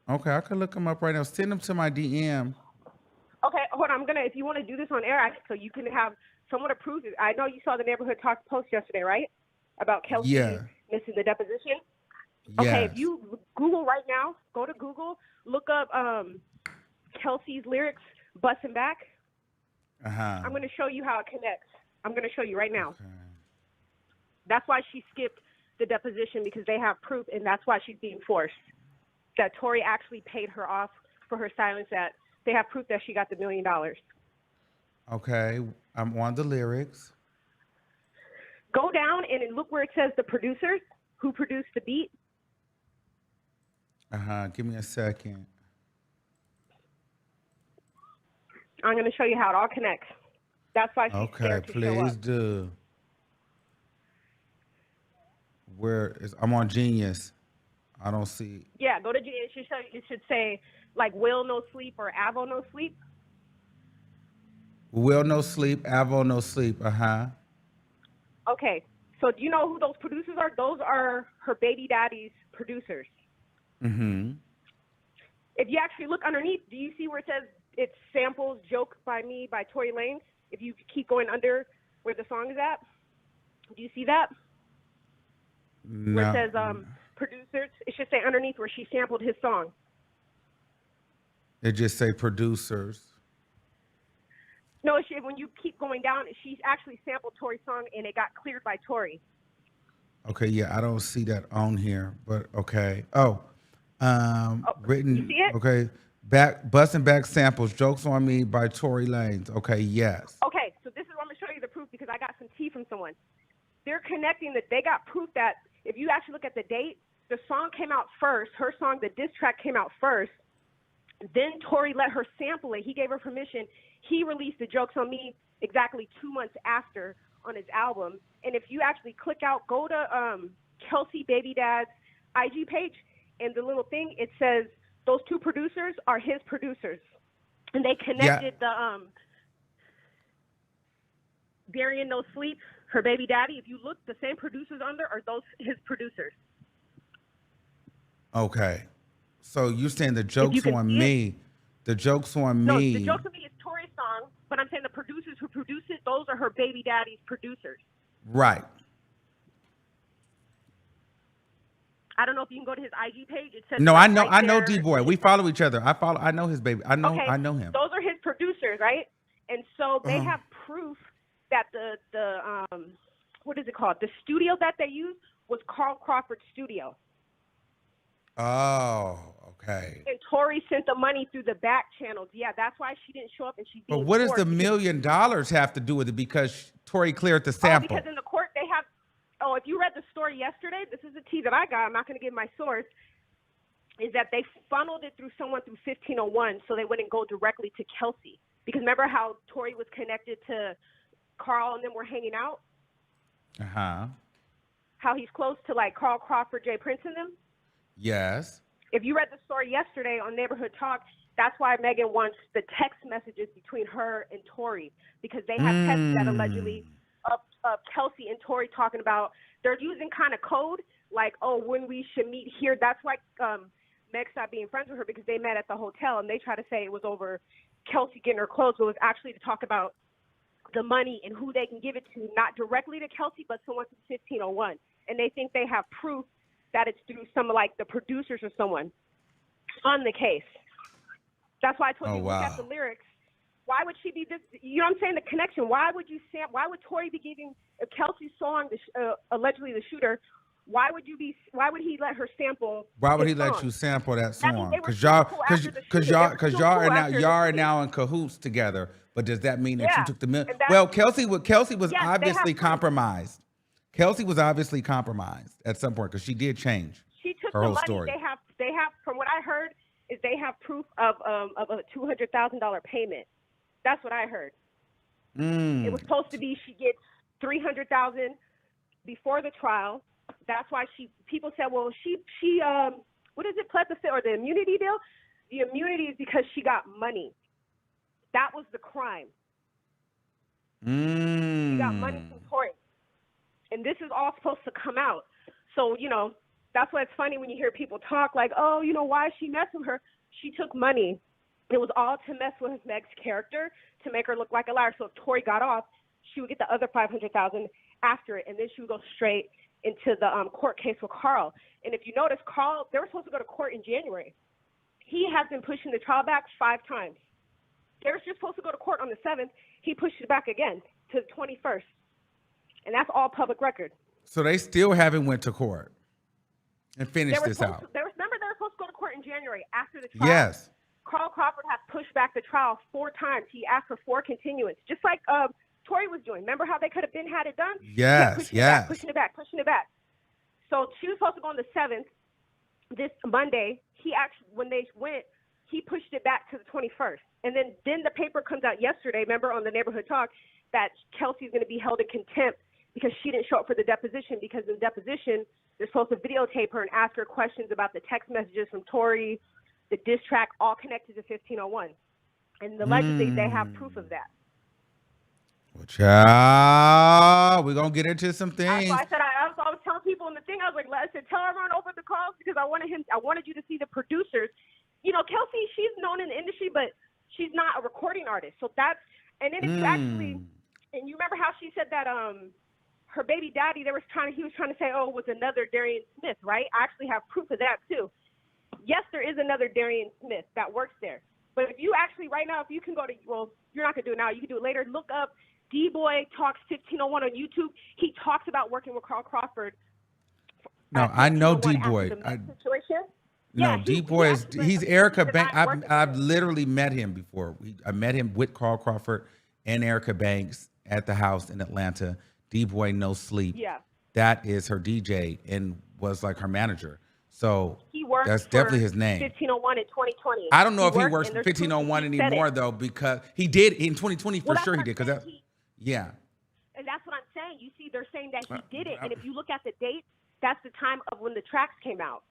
Okay, I can look them up right now. Send them to my DM. Okay, hold on. If you want to do this on air, so you can have someone to prove it. I know you saw the Neighborhood Talk post yesterday, right? About Kelsey missing the deposition. Yes. Okay, if you Google right now, go to Google, look up Kelsey's lyrics, Bustin' Back. I'm going to show you how it connects. I'm going to show you right now. Okay. That's why she skipped the deposition, because they have proof, and that's why she's being forced. That Tory actually paid her off for her silence. That they have proof that she got the $1 million. Okay, I'm on the lyrics. Go down and look where it says the producers who produced the beat. Give me a second. I'm going to show you how it all connects. That's why she's scared to show up. Please do. I'm on Genius. I don't see. Yeah, go to Genius. It should say like Will No Sleep or Avo No Sleep. Will No Sleep, Avo No Sleep. Okay, so do you know who those producers are? Those are her baby daddy's producers. Mm-hmm. If you actually look underneath, do you see where it says it's samples Joke by Me by Tory Lanez? If you keep going under where the song is at, do you see that? No. Where it says producers, it should say underneath where she sampled his song. It just say producers. No, when you keep going down, she actually sampled Tory's song, and it got cleared by Tory. Okay, yeah, I don't see that on here, but okay. Written. You see it? Okay, busting back samples. Jokes on Me by Tory Lanez. Okay, yes. Okay, so this is where I'm gonna show you the proof because I got some tea from someone. They're connecting that they got proof that if you actually look at the date, the song came out first. Her song, the diss track, came out first. Then Tory let her sample it. He gave her permission. He released the Jokes on Me exactly 2 months after on his album. And if you actually click out, go to Kelsey Baby Dad's IG page, and the little thing, it says those two producers are his producers. And they connected the Darian No Sleep, her baby daddy. If you look, the same producers on there are those his producers. Okay. So you're saying the Jokes on Me, the Jokes on No, Me. the Jokes on Me is Tory's song, but I'm saying the producers who produce it, those are her baby daddy's producers. Right. I don't know if you can go to his IG page. It says No, like I know, right I know there. D-Boy. We follow each other. I know his baby. I know him. Those are his producers, right? And so they have proof that the what is it called? The studio that they used was Carl Crawford's studio. Oh, okay. And Tory sent the money through the back channels. Yeah, that's why she didn't show up, and she's being But what does the forced. $1 million have to do with it? Because Tory cleared the sample. Because in the court they have. Oh, if you read the story yesterday, this is the tea that I got. I'm not going to give my source. Is that they funneled it through someone through 1501, so they wouldn't go directly to Kelsey. Because remember how Tory was connected to Carl and them were hanging out? Uh-huh. How he's close to like Carl Crawford, Jay Prince and them? Yes. If you read the story yesterday on Neighborhood Talk, that's why Megan wants the text messages between her and Tory, because they have texts that allegedly of Kelsey and Tory talking about they're using kind of code like, oh, when we should meet here. That's why Meg stopped being friends with her, because they met at the hotel and they try to say it was over Kelsey getting her clothes, but it was actually to talk about the money and who they can give it to, not directly to Kelsey, but someone through 1501. And they think they have proof that it's through some of like the producers or someone on the case. That's why I told you, look at the lyrics. Why would she be this? You know what I'm saying? The connection. Why would Tory be giving Kelsey's song, allegedly the shooter? Why would he let her sample? Why would he song? let you sample that song? Because y'all are now in cahoots together. But does that mean that you took the million? Well, Kelsey was obviously compromised. Kelsey was obviously compromised at some point because she did change she took her the whole money. story. They have from what I heard is they have proof of a $200,000 payment. That's what I heard. It was supposed to be she gets $300,000 before the trial. That's why people said, well, she what is it, pled the fifth or the immunity deal? The immunity is because she got money. That was the crime. She got money from Tory. And this is all supposed to come out. So, that's why it's funny when you hear people talk like, oh, why is she messing with her? She took money. It was all to mess with Meg's character, to make her look like a liar. So if Tory got off, she would get the other $500,000 after it, and then she would go straight into the court case with Carl. And if you notice, Carl, they were supposed to go to court in January. He has been pushing the trial back 5 times. They were just supposed to go to court on the 7th. He pushed it back again to the 21st. And that's all public record. So they still haven't went to court and finished this out. Remember, they were supposed to go to court in January after the trial. Yes. Carl Crawford has pushed back the trial 4 times. He asked for 4 continuance, just like Tory was doing. Remember how they could have had it done? Yes, pushing it back. So she was supposed to go on the 7th, this Monday. When they went, he pushed it back to the 21st. And then the paper comes out yesterday, remember, on the Neighborhood Talk, that Kelsey's going to be held in contempt because she didn't show up for the deposition, because in the deposition, they're supposed to videotape her and ask her questions about the text messages from Tory, the diss track, all connected to 1501. And allegedly, they have proof of that. Well, child, we're going to get into some things. That's why I was telling people in the thing, I was like, I said, tell Armon open the calls, because I wanted you to see the producers. Kelsey, she's known in the industry, but she's not a recording artist. So and then if you actually, and you remember how she said that her baby daddy, he was trying to say, oh, it was another Darian Smith, right? I actually have proof of that too. Yes, there is another Darian Smith that works there. But if you actually, right now, if you can go to, well, you're not going to do it now. You can do it later. Look up D-Boy Talks 1501 on YouTube. He talks about working with Carl Crawford. No, I know D-Boy. Situation. No, Yeah, D-Boy is, he's Erica Banks. I've I've literally met him before. I met him with Carl Crawford and Erica Banks at the house in Atlanta. D-Boy No Sleep. Yeah. That is her DJ and was like her manager. So he worked that's definitely his name. 1501 in 2020. I don't know if he works for 1501 anymore though, because he did in 2020 for sure he did. Because that, yeah. And that's what I'm saying. You see, they're saying that he did it, and if you look at the date, that's the time of when the tracks came out.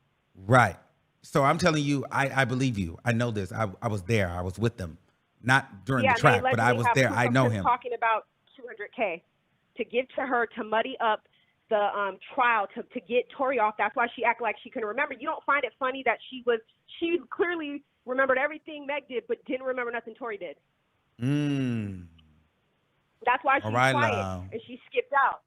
Right. So I'm telling you, I believe you. I know this. I was there. I was with them, not during the track, but I was there. I know him. Talking about $200K to give to her to muddy up the trial to get Tory off. That's why she acted like she couldn't remember. You don't find it funny that she clearly remembered everything Meg did, but didn't remember nothing Tory did. That's why she's quiet and she skipped out.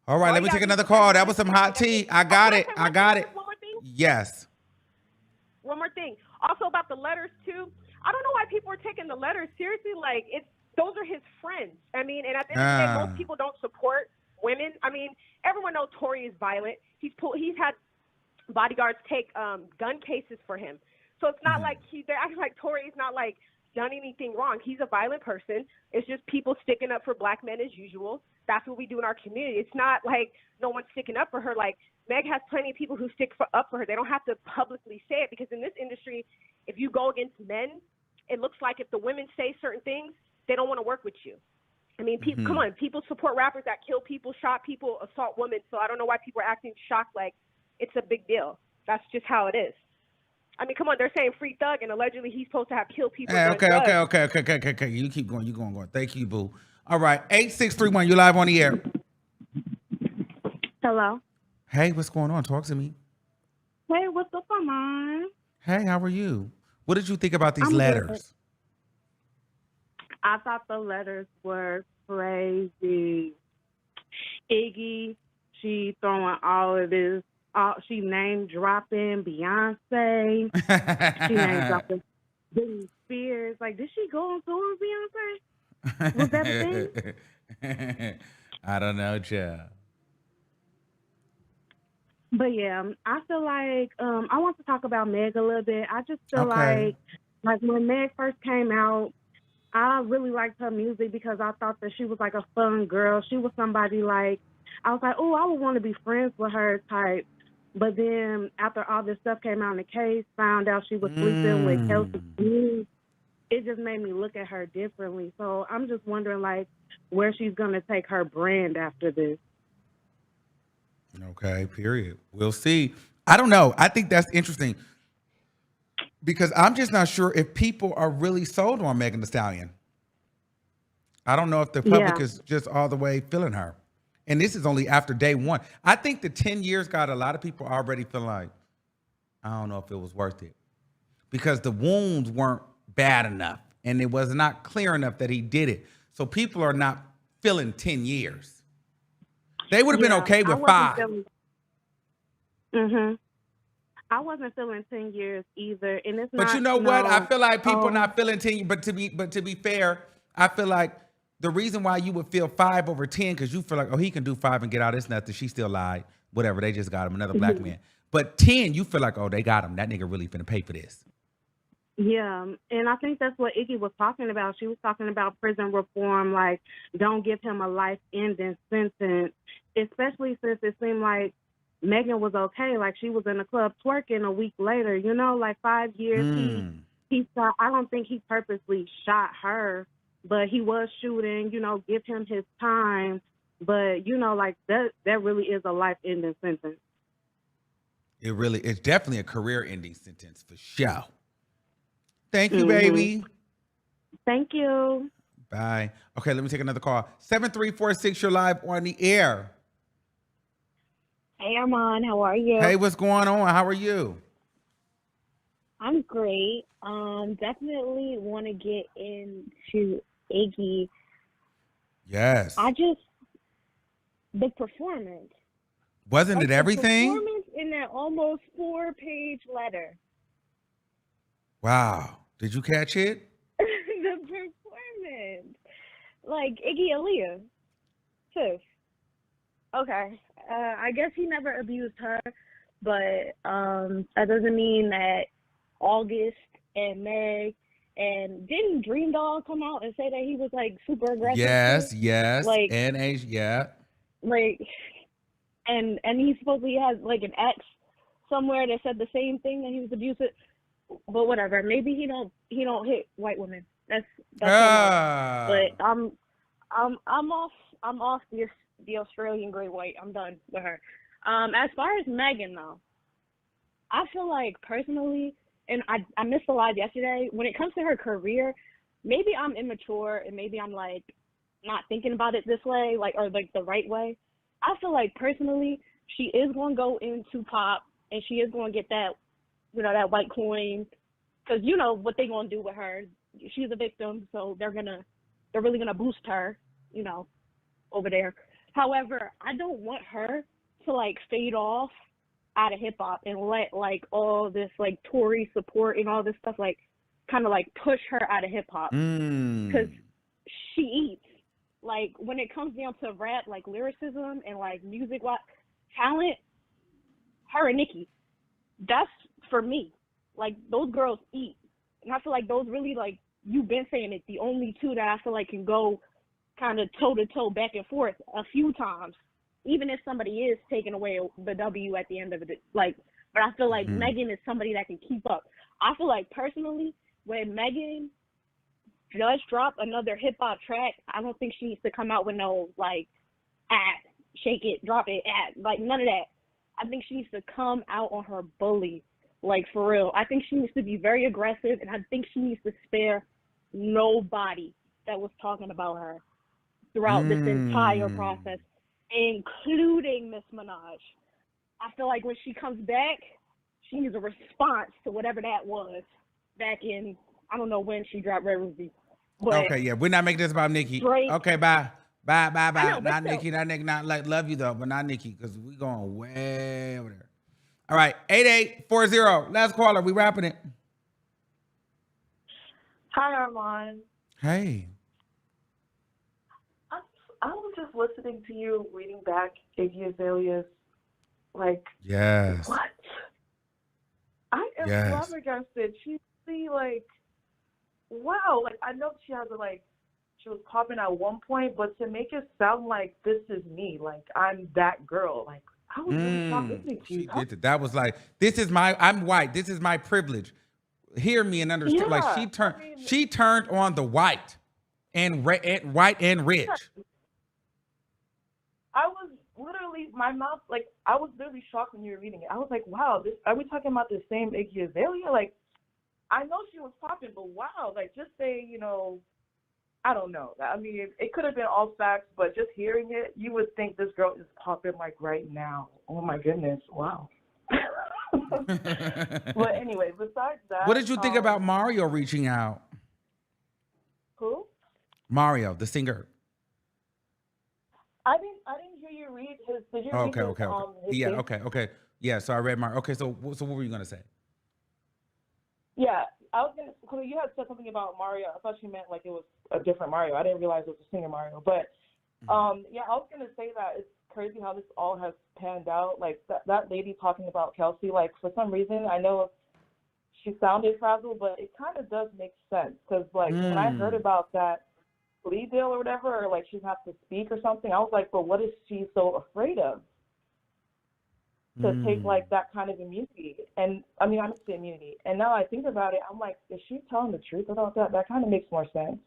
All right, let me take another call. That was some hot tea. I got it. I got it. One more thing? Yes. One more thing. Also about the letters too. I don't know why people are taking the letters seriously. Like those are his friends. I mean, and at the end of the day, most people don't support women. I mean, everyone knows Tory is violent. He's had bodyguards take gun cases for him. So it's not like they're acting like Tory's not like done anything wrong. He's a violent person. It's just people sticking up for black men as usual. That's what we do in our community. It's not like no one's sticking up for her. Like Meg has plenty of people who stick up for her. They don't have to publicly say it because in this industry, if you go against men, it looks like if the women say certain things, they don't want to work with you. I mean, people, come on, people support rappers that kill people, shot people, assault women. So I don't know why people are acting shocked like it's a big deal. That's just how it is. I mean, come on, they're saying Free Thug, and allegedly he's supposed to have killed people. Hey, okay. You keep going. Thank you, boo. All right, 8631, you're live on the air. Hello. Hey, what's going on? Talk to me. Hey, what's up, Armon? Hey, how are you? What did you think about these letters? Good. I thought the letters were crazy. Iggy, she throwing all of this. She name dropping Beyonce. She name dropping Britney Spears. Like, did she go on tour with Beyonce? Was that a thing? I don't know, child. But yeah, I feel like I want to talk about Meg a little bit. I just feel like when Meg first came out, I really liked her music because I thought that she was like a fun girl. She was somebody like, I was like, oh, I would want to be friends with her type. But then after all this stuff came out in the case, found out she was sleeping with Kelsey, it just made me look at her differently. So I'm just wondering, like, where she's going to take her brand after this. Okay, period. We'll see. I don't know. I think that's interesting because I'm just not sure if people are really sold on Megan Thee Stallion. I don't know if the public is just all the way feeling her. And this is only after day one. I think the 10 years got a lot of people already feeling like, I don't know if it was worth it because the wounds weren't bad enough and it was not clear enough that he did it. So people are not feeling 10 years. They would have been okay with 5. I wasn't feeling 10 years either. And it's but not, you know what? I feel like people not feeling 10, but to be fair, I feel like the reason why you would feel 5 over 10, because you feel like, oh, he can do 5 and get out. It's nothing. She still lied. Whatever. They just got him. Another black man. But 10, you feel like, oh, they got him. That nigga really finna pay for this. Yeah. And I think that's what Iggy was talking about. She was talking about prison reform, like, don't give him a life-ending sentence, especially since it seemed like Megan was okay. Like, she was in the club twerking a week later, you know, like 5 years. He shot, I don't think he purposely shot her. But he was shooting, you know, give him his time. But, you know, like that really is a life-ending sentence. It's definitely a career-ending sentence for sure. Thank you, baby. Thank you. Bye. Okay, let me take another call. 7346, you're live on the air. Hey, Armon, how are you? Hey, what's going on? How are you? I'm great. Definitely want to get into Iggy. Yes. The performance. Wasn't it everything? The performance in that almost 4-page letter. Wow. Did you catch it? The performance. Like Iggy Azalea. Sis. Okay. I guess he never abused her, but that doesn't mean that August and Meg and didn't Dream Doll come out and say that he was like super aggressive? Yes, too? yes. Like, And age, yeah. like, and he supposedly has like an ex somewhere that said the same thing, that he was abusive. But whatever. Maybe he don't hit white women. That's but I'm off the Australian Great White. I'm done with her. As far as Megan though, I feel like personally, and I missed the live yesterday, when it comes to her career, maybe I'm immature and maybe I'm like not thinking about it this way, like, or like the right way. I feel like personally she is going to go into pop and she is going to get that, that white coin, because you know what they're going to do with her. She's a victim, so they're really going to boost her, over there. However, I don't want her to like fade off out of hip hop and let like all this like Tory support and all this stuff like kind of like push her out of hip hop, because she eats. Like when it comes down to rap, like lyricism and like music talent, her and Nicki, that's for me. Like those girls eat, and I feel like those really, like you've been saying it, the only two that I feel like can go kind of toe to toe back and forth a few times, even if somebody is taking away the W at the end of it. Like, but I feel like Megan is somebody that can keep up. I feel like personally, when Megan does drop another hip hop track, I don't think she needs to come out with no like, shake it, drop it, like none of that. I think she needs to come out on her bully, like for real. I think she needs to be very aggressive, and I think she needs to spare nobody that was talking about her throughout this entire process, including Miss Minaj. I feel like when she comes back, she needs a response to whatever that was back in, I don't know when she dropped Red Ruby. But okay, yeah, we're not making this about Nicki. Drake, Okay, bye. Bye. know, Not still. Nicki, not like love you though, but not Nicki, because we going way over there. All right, 8840. Last caller. We wrapping it. Hi, Armon. Hey. I was just listening to you reading back Iggy Azalea's, like, Yes. what? I am flabbergasted. She's really, like, wow. Like, I know she has she was popping at one point, but to make it sound like this is me, like, I'm that girl, like, I was really shocked listening to you. She did it. That was like, I'm white. This is my privilege. Hear me and understand. Yeah, like she turned on the white and white and rich. I was literally, my mouth, like, I was literally shocked when you were reading it. I was like, wow, are we talking about the same Iggy Azalea? Like, I know she was popping, but wow, like, just say, I don't know. I mean, it could have been all facts, but just hearing it, you would think this girl is popping, like, right now. Oh, my goodness. Wow. But anyway, besides that. What did you think about Mario reaching out? Who? Mario, the singer. I didn't hear you read his. Did you read his, Yeah, thing? okay. Yeah, so I read Mario. Okay, so what were you gonna say? Yeah, I was gonna. Cause you had said something about Mario. I thought you meant like it was a different Mario. I didn't realize it was a singer Mario. But yeah, I was gonna say that it's crazy how this all has panned out. Like that lady talking about Kelsey. Like for some reason, I know she sounded frazzled, but it kind of does make sense. Cause like when I heard about that plea deal or whatever, or like she'd have to speak or something, I was like, but what is she so afraid of? To take like that kind of immunity. And I mean, I'm saying immunity. And now I think about it, I'm like, is she telling the truth about that? That kind of makes more sense.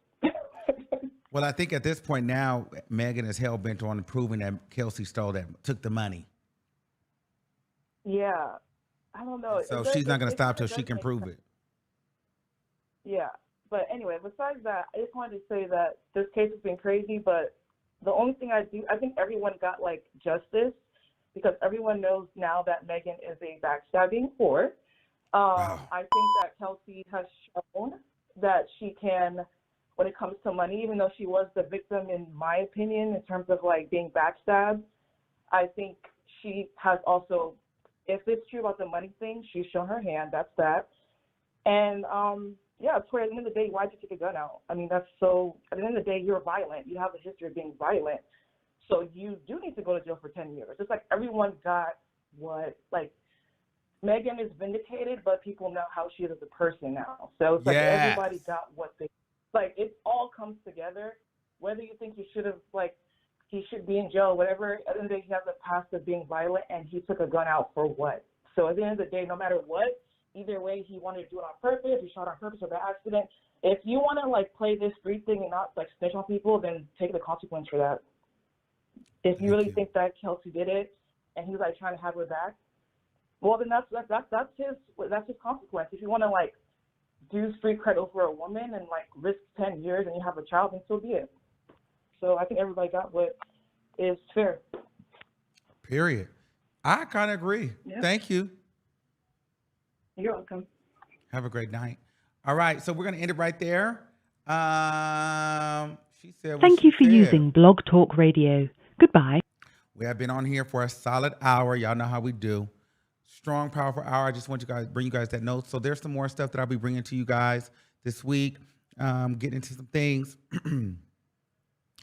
Well, I think at this point now, Megan is hell bent on proving that Kelsey took the money. Yeah. I don't know. So she's not going to stop till she can prove it. Yeah. But anyway, besides that, I just wanted to say that this case has been crazy, but the only thing I think everyone got like justice, because everyone knows now that Megan is a backstabbing whore. I think that Kelsey has shown that she can, when it comes to money, even though she was the victim, in my opinion, in terms of like being backstabbed, I think she has also, if it's true about the money thing, she's shown her hand, that's that. And yeah, Tori, at the end of the day, why'd you take a gun out? I mean, that's so. At the end of the day, you're violent. You have a history of being violent, so you do need to go to jail for 10 years. It's like everyone got what like. Megan is vindicated, but people know how she is as a person now. So it's like everybody got what they like. It all comes together. Whether you think he should have he should be in jail, whatever. At the end of the day, he has a past of being violent, and he took a gun out for what? So at the end of the day, no matter what, either way, he wanted to do it on purpose. He shot on purpose or by accident. If you want to play this street thing and not snitch on people, then take the consequence for that. If you really think that Kelsey did it and he's trying to have her back, well, then that's his consequence. If you want to do street cred over a woman and risk 10 years and you have a child, then so be it. So I think everybody got what is fair. Period. I kind of agree. Yeah. Thank you. You're welcome. Have a great night. All right, so we're gonna end it right there. She said. Thank you for using Blog Talk Radio. Goodbye. We have been on here for a solid hour. Y'all know how we do. Strong, powerful hour. I just want you guys bring you guys that note. So there's some more stuff that I'll be bringing to you guys this week. Getting into some things.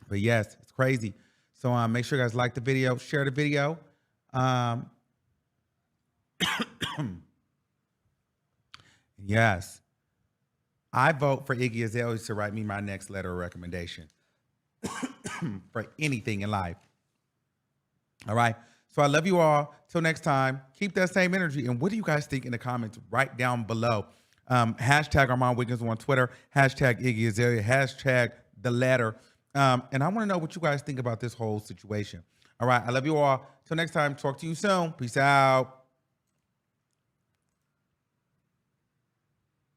But yes, it's crazy. So make sure you guys like the video, share the video. Yes, I vote for Iggy Azalea to write me my next letter of recommendation for anything in life. All right. So I love you all. Till next time, keep that same energy. And what do you guys think in the comments right down below? Hashtag Armon Wiggins on Twitter. Hashtag Iggy Azalea. Hashtag the letter. And I want to know what you guys think about this whole situation. All right. I love you all. Till next time. Talk to you soon. Peace out.